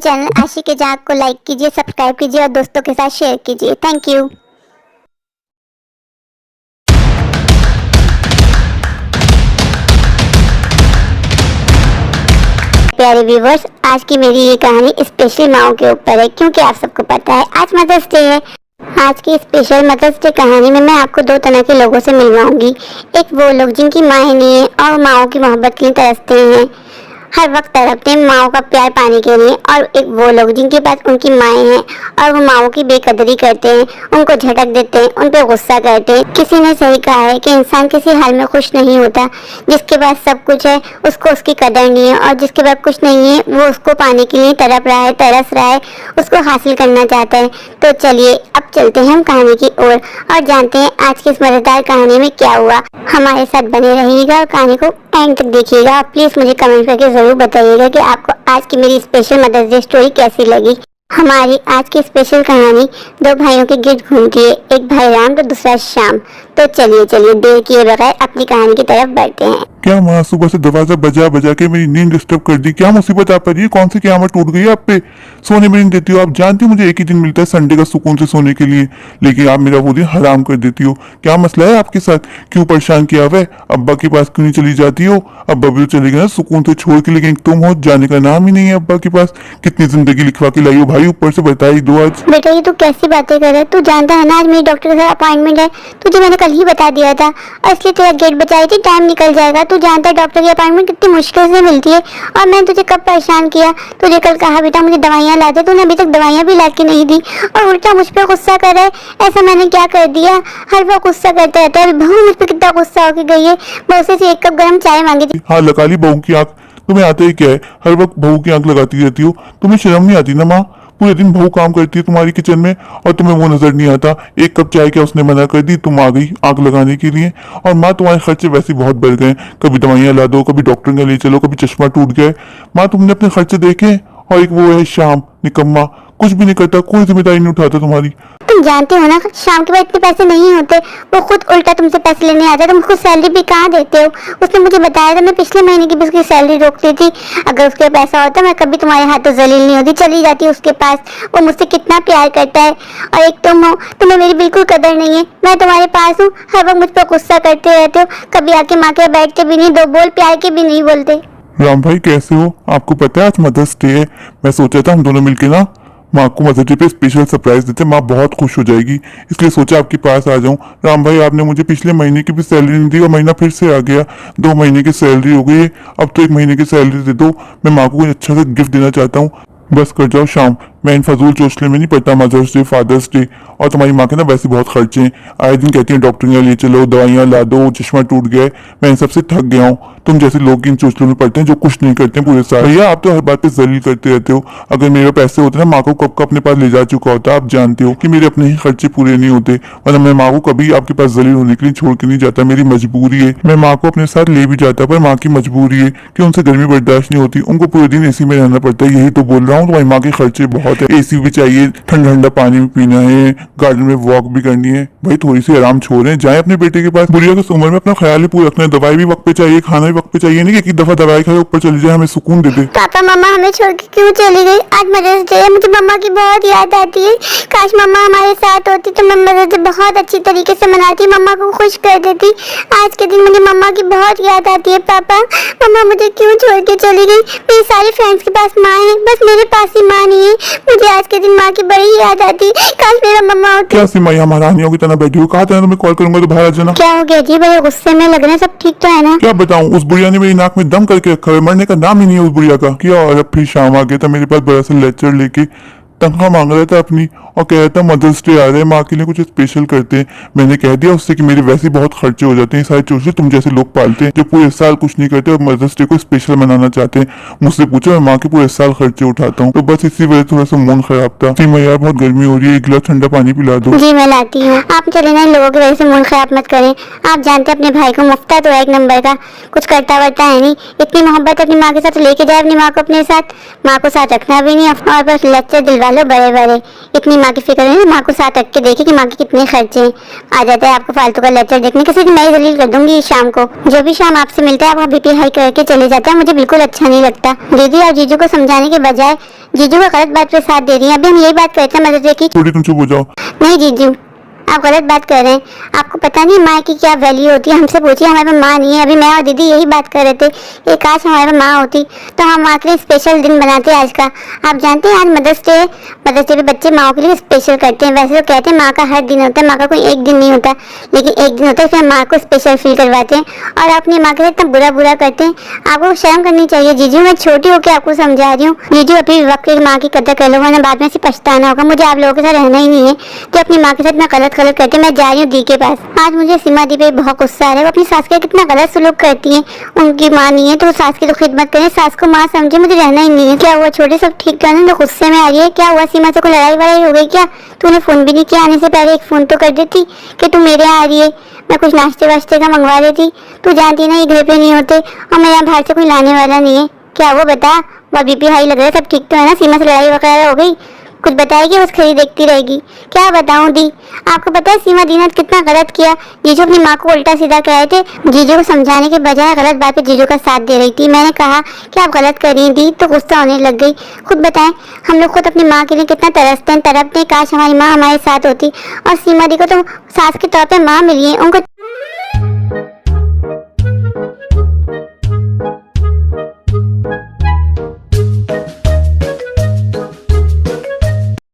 Channel आशिक जाग को like कीजिए, सब्सक्राइब कीजिए और दोस्तों के साथ शेयर कीजिए। Thank you. प्यारे व्यूवर्स, आज की मेरी ये कहानी स्पेशल माओ के ऊपर है, क्योंकि आप सबको पता है आज मदर्स डे है। आज की स्पेशल मदर्स डे कहानी में मैं आपको दो तरह के लोगों से मिलवाऊंगी। एक वो लोग जिनकी माएँ नहीं है और माओ की मोहब्बत के लिए तरसते हैं, हर वक्त तड़पते हैं माओ का प्यार पाने के लिए, और एक वो लोग जिनके पास उनकी माएँ हैं और वो माओ की बेकदरी करते हैं, उनको झटक देते हैं, उन पर गुस्सा करते हैं। किसी ने सही कहा है कि इंसान किसी हाल में खुश नहीं होता। जिसके पास सब कुछ है उसको उसकी कदर नहीं है, और जिसके पास कुछ नहीं है वो उसको पाने के लिए तड़प रहा है, तरस रहा है, उसको हासिल करना चाहता है। तो चलिए अब चलते हैं हम कहानी की ओर और जानते हैं आज की इस मजेदार कहानी में क्या हुआ। हमारे साथ बने रहिएगा और कहानी को एंड तक देखिएगा। प्लीज मुझे कमेंट करके जरूर बताइएगा कि आपको आज की मेरी स्पेशल मदर्स डे स्टोरी कैसी लगी। हमारी आज की स्पेशल कहानी दो भाइयों के गिर्द घूमती है, एक भाई राम तो दूसरा श्याम। तो चलिए देर किए बगैर अपनी कहानी की तरफ बढ़ते हैं। क्या माँ सुबह से दरवाजा बजा बजा के मेरी नींद डिस्टर्ब कर दी? क्या मुसीबत आप पर? ये कौन सी क़यामत टूट गई है आप पे? सोने में नहीं देती हो। आप जानती हो मुझे एक ही दिन मिलता है संडे का सुकून से सोने के लिए, लेकिन आप मेरा वो दिन हराम कर देती हो। क्या मसला है आपके साथ? क्यों परेशान किया हुआ है? अब्बा के पास क्यों नहीं चली जाती हो? अब्बा भी तो चले गए ना सुकून से छोड़ के, लेकिन तुम हो जाने का नाम ही नहीं है अब्बा के पास। कितनी जिंदगी लिखवा के लाई हो भाई, ऊपर से बता ही दो आज। बेटा ये तू कैसी बातें कर रहा है? तू जानता है ना आज मेरी डॉक्टर के साथ अपॉइंटमेंट है। तुझे मैंने कल ही बता दिया था, इसलिए तेरा गेट बचाई थी, टाइम निकल जाएगा। तू जानता है डॉक्टर की अपॉइंटमेंट कितनी मुश्किल से मिलती है, और मैंने तुझे कब परेशान किया? तुझे कल कहा बेटा मुझे दवाइयाँ ला दे, तूने अभी तक दवाइयाँ भी ला के नहीं दी, और उल्टा मुझ पर गुस्सा कर रहा है। ऐसा मैंने क्या कर दिया? हर वक्त गुस्सा करते रहता है। बहू मुझ पर कितना गुस्सा होके गई है, बहू से 1 कप गर्म चाय मांगी थी। हाँ लगा ली बहू की आंख। तुम्हें आता ही क्या है? हर वक्त बहू की आंख लगाती रहती हो। तुम्हें शर्म नहीं आती ना माँ? पूरे दिन बहू काम करती है तुम्हारी किचन में और तुम्हें वो नजर नहीं आता। 1 कप चाय क्या उसने मना कर दी, तुम आ गई आग लगाने के लिए। और माँ तुम्हारे खर्चे वैसे बहुत बढ़ गए, कभी दवाइयाँ ला दो, कभी डॉक्टर के ले चलो, कभी चश्मा टूट गया। माँ तुमने अपने खर्चे देखे? और एक वो है श्याम निकम्मा, कुछ भी नहीं करता, कोई जिम्मेदारी नहीं उठाता तुम्हारी। तुम जानते हो ना शाम के बाद इतने पैसे नहीं होते, वो खुद उल्टा तुमसे पैसे लेने आता है। तुम उसको सैलरी भी कहाँ देते हो? उसने मुझे बताया था, मैं पिछले महीने की भी उसकी सैलरी रोक ली थी। अगर उसके पैसा होता मैं कभी तुम्हारे हाथों जलील नहीं होती, चली जाती उसके पास। वो मुझसे कितना प्यार करता है, और एक तुम हो, तुम्हें मेरी बिल्कुल कदर नहीं है। मैं तुम्हारे पास हूँ, हर वक्त मुझ पर गुस्सा करते रहते हो, कभी आके माँ के बैठते भी नहीं, 2 बोल प्यार के भी नहीं बोलते। राम भाई कैसे हो? आपको पता है आज मदर्स डे है। मैं सोचा था हम दोनों मिलके ना माँ को मदर्स डे पे स्पेशल सरप्राइज देते, माँ बहुत खुश हो जाएगी, इसलिए सोचा आपके पास आ जाऊं। राम भाई आपने मुझे पिछले महीने की भी सैलरी नहीं दी और महीना फिर से आ गया। 2 महीने की सैलरी हो गई है, अब तो 1 महीने की सैलरी दे दो। मैं माँ को कुछ अच्छा सा गिफ्ट देना चाहता हूँ। बस कर जाओ शाम, मैं इन फजूल चोचले में नहीं पड़ता। मदर्स डे, फादर्स डे, और तुम्हारी माँ के ना वैसे बहुत खर्चे हैं। आए दिन कहती हैं डॉक्टर के ले चलो, दवाइयाँ ला दो, चश्मा टूट गया है। मैं इन सबसे थक गया हूँ। तुम जैसे लोग इन चोचलों में पड़ते हैं जो कुछ नहीं करते हैं पूरे साल। भैया आप तो हर बात पे जलील करते रहते हो। अगर मेरे पैसे होते ना माँ को कब का अपने पास ले जा चुका होता। आप जानते हो कि मेरे अपने ही खर्चे पूरे नहीं होते, वरना मैं माँ को कभी आपके पास जलील होने के लिए छोड़ के नहीं जाता। मेरी मजबूरी है, मैं माँ को अपने साथ ले भी जाता, पर माँ की मजबूरी है कि उनसे गर्मी बर्दाश्त नहीं होती, उनको पूरे दिन एसी में रहना पड़ता है। यही तो बोल रहा हूँ, तुम्हारी माँ के खर्चे बहुत है। एसी भी चाहिए, ठंडा ठंडा पानी भी पीना है, गार्डन में वॉक भी करनी है। भाई थोड़ी सी आराम छोड़ें, जाए अपने बेटे के पास। बुढ़िया की उम्र में अपना ख्याल ही पूरा रखना है। दवाई भी वक्त पे चाहिए, खाना भी वक्त पे चाहिए, नहीं कि एक दफा दवाई खाए ऊपर चली जाए, हमें सुकून दे दे। पापा मम्मा हमें छोड़ के क्यों चली गई? आज मदर्स डे है, मुझे मम्मा की बहुत याद आती है। काश मम्मा हमारे साथ होती तो मैं मदर्स डे बहुत अच्छी तरीके से मनाती, मम्मा को खुश कर देती। आज के दिन मुझे मम्मा की बहुत याद आती है। पापा मम्मा मुझे क्यों छोड़ के चली गई? मेरे सारे फ्रेंड्स के पास माँ है, बस मेरे पास ही माँ नहीं है। मुझे आज के दिन माँ की बड़ी याद आती, काश मेरा मम्मा होती। क्या सिमाई महारानियों की तरह बैठी हो? कहा था ना तुम्हें कॉल करूंगा तो बाहर आ जाना। क्या हो गया जी? बड़े गुस्से में लग रहे हैं, सब ठीक तो है ना? क्या बताऊं, उस बुढ़िया ने मेरी नाक में दम करके रखा है, मरने का नाम ही नहीं है उस बुढ़िया का। क्या और अब फिर शाम आ गया था मेरे पास बड़ा सा लेक्चर लेके, तनख्वाह मांग रहा था अपनी, और कह रहा था मदर्स डे आ रहा है, माँ के लिए कुछ स्पेशल करते हैं। मैंने कह दिया उससे कि मेरे वैसे बहुत खर्चे हो जाते हैं, सारे चोचले तुम जैसे लोग पालते हैं जो पूरे साल कुछ नहीं करते और मदर्स डे को स्पेशल मनाना चाहते हैं। मुझसे पूछा, मैं माँ के पूरे साल खर्चे उठाता हूँ, तो बस इसी वजह थोड़ा सा मूड खराब था। यार बहुत गर्मी हो रही है, 1 गिलास ठंडा पानी पिला दो। जी मैं लाती हूँ। आप चले ना, इन लोगों की वजह से मूड खराब मत करें। आप जानते हैं अपने भाई को मुफ्ता तो है 1 नंबर का, कुछ करता वरता है नहीं। इतनी मोहब्बत अपनी माँ के साथ लेके जाए अपनी माँ को अपने साथ, माँ को साथ रखना भी नहीं और बस लेक्चर दिलवा लो बड़े बड़े, इतनी माँ की फिक्र नहीं, माँ को साथ रख के देखी कि माँ के कितने खर्चे हैं। आ जाता है आपको फालतू का लेक्चर देखने, किसी दिन मैं ही जलील कर दूंगी शाम को। जो भी शाम आपसे मिलता है आप बीपी हाई करके चले जाते हैं, मुझे बिल्कुल अच्छा नहीं लगता। दीदी आप जीजू को समझाने के बजाय जीजू को गलत बात पे साथ दे रही हैं। अभी हम यही बात करते हैं मदद की। छोटी तुम चुप हो जाओ। नहीं जीजू, आप गलत बात कर रहे हैं। आपको पता नहीं माँ की क्या वैल्यू होती है। हमसे पूछिए, हमारे पास माँ नहीं है। अभी मैं और दीदी यही बात कर रहे थे कि काश हमारे पास माँ होती तो हम माँ के लिए स्पेशल दिन बनाते आज का। आप जानते हैं आज मदर्स डे है। मदर्स डे पे बच्चे माँ के लिए स्पेशल करते हैं। वैसे तो कहते हैं माँ का हर दिन होता है, माँ का कोई एक दिन नहीं होता, लेकिन एक दिन होता है, फिर माँ को स्पेशल फील करवाते हैं और अपनी माँ के साथ इतना बुरा बुरा करते हैं। आपको शर्म करनी चाहिए जीजू। मैं छोटी होकर आपको समझा रही हूँ। जीजू अपनी वक्त की माँ की कदर कर लो, वरना बाद में से पछताना होगा। मुझे आप लोगों के साथ रहना ही नहीं है जो अपनी माँ के साथ इतना गलत गलत करते। मैं जा रही हूँ दी के पास। आज मुझे सीमा दी पे बहुत गुस्सा आ रहा है। वो अपनी सास के कितना गलत सलूक करती है। उनकी माँ नहीं है तो सास की तो खिदमत करें, सास को माँ समझे। मुझे रहना ही नहीं है। क्या हुआ छोटे, सब ठीक करना तो गुस्से में आ रही है? क्या हुआ सीमा से कोई लड़ाई वड़ाई हो गई क्या? तूने फोन भी नहीं किया, आने से पहले एक फोन तो कर देती कि तू मेरे यहाँ आ रही है, मैं कुछ नाश्ते वाश्ते का मंगवा देती। तू जानती ना ये घर पे नहीं होते और मैं यहाँ बाहर से कोई लाने वाला नहीं है। क्या वो बता, वो बीपी हाई लग रहा है, सब ठीक तो है ना? सीमा से लड़ाई वगैरह हो गई? कुछ बताएगी, बस खड़ी देखती रहेगी। क्या बताऊं दी, आपको पता है सीमा दी ने कितना गलत किया। जीजू अपनी माँ को उल्टा सीधा कह रहे थे, जीजू को समझाने के बजाय गलत बात पे जीजू का साथ दे रही थी। मैंने कहा कि आप गलत कर रही दी तो गुस्सा होने लग गई। खुद बताएं, हम लोग खुद अपनी माँ के लिए कितना तरसते हैं, तड़पते हैं, काश हमारी माँ हमारे साथ होती। और सीमा दी को तो सास के तौर पर माँ मिली है, उनको